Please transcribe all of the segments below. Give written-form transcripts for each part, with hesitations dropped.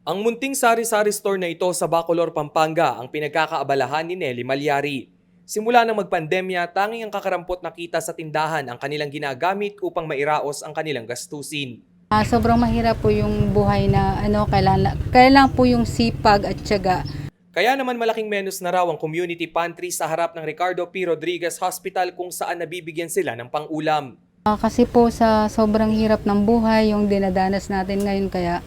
Ang munting sari-sari store na ito sa Bacolor, Pampanga ang pinagkakaabalahan ni Nelly Malyari. Simula nang magpandemya, tanging ang kakarampot na kita sa tindahan ang kanilang ginagamit upang mairaos ang kanilang gastusin. Sobrang mahirap po yung buhay na kailangan po yung sipag at tiyaga. Kaya naman malaking menus na raw ang community pantry sa harap ng Ricardo P. Rodriguez Hospital kung saan nabibigyan sila ng pang-ulam. Kasi po sa sobrang hirap ng buhay yung dinadanas natin ngayon, kaya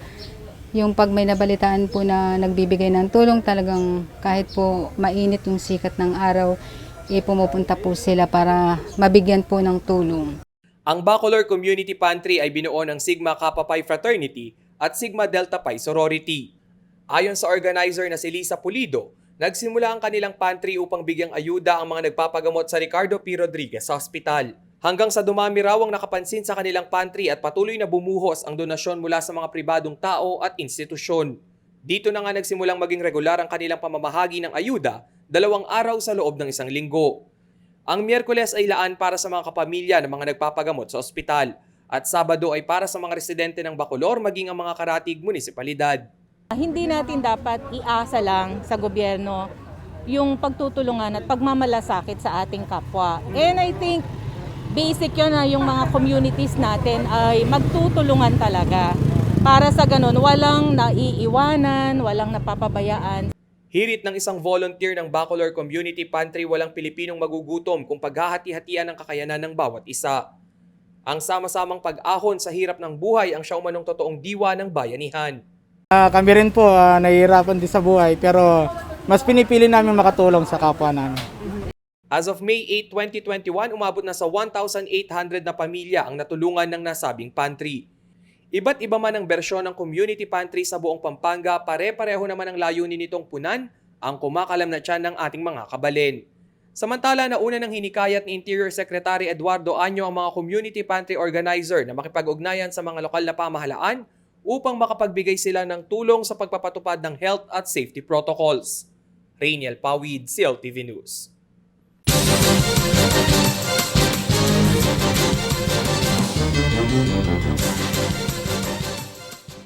yung pag may nabalitaan po na nagbibigay ng tulong, talagang kahit po mainit yung sikat ng araw, pumupunta po sila para mabigyan po ng tulong. Ang Bacolor Community Pantry ay binuo ng Sigma Kappa Pi Fraternity at Sigma Delta Pi Sorority. Ayon sa organizer na si Lisa Pulido, nagsimula ang kanilang pantry upang bigyang ayuda ang mga nagpapagamot sa Ricardo P. Rodriguez Hospital. Hanggang sa dumami raw ang nakapansin sa kanilang pantry at patuloy na bumuhos ang donasyon mula sa mga pribadong tao at institusyon. Dito na nga nagsimulang maging regular ang kanilang pamamahagi ng ayuda, 2 araw sa loob ng 1 linggo. Ang Miyerkules ay laan para sa mga kapamilya ng mga nagpapagamot sa ospital at Sabado ay para sa mga residente ng Bacolor maging ang mga karatig munisipalidad. Hindi natin dapat iasa lang sa gobyerno yung pagtutulungan at pagmamalasakit sa ating kapwa. And I think basic yun na yung mga communities natin ay magtutulungan talaga. Para sa ganun, walang naiiwanan, walang napapabayaan. Hirit ng isang volunteer ng Bacolor Community Pantry, walang Pilipinong magugutom kung paghahati-hatian ng kakayanan ng bawat isa. Ang sama-samang pag-ahon sa hirap ng buhay ang siyaumanong totoong diwa ng bayanihan. Kami rin po nahihirapan din sa buhay, pero mas pinipili namin makatulong sa kapwa namin. As of May 8, 2021, umabot na sa 1,800 na pamilya ang natulungan ng nasabing pantry. Iba't iba man ang bersyon ng community pantry sa buong Pampanga, pare-pareho naman ang layunin nitong punan ang kumakalam na tiyan ng ating mga kabalin. Samantala, nauna ng hinikayat ni Interior Secretary Eduardo Año ang mga community pantry organizer na makipag-ugnayan sa mga lokal na pamahalaan upang makapagbigay sila ng tulong sa pagpapatupad ng health at safety protocols. Rainiel Pawid, CLTV News.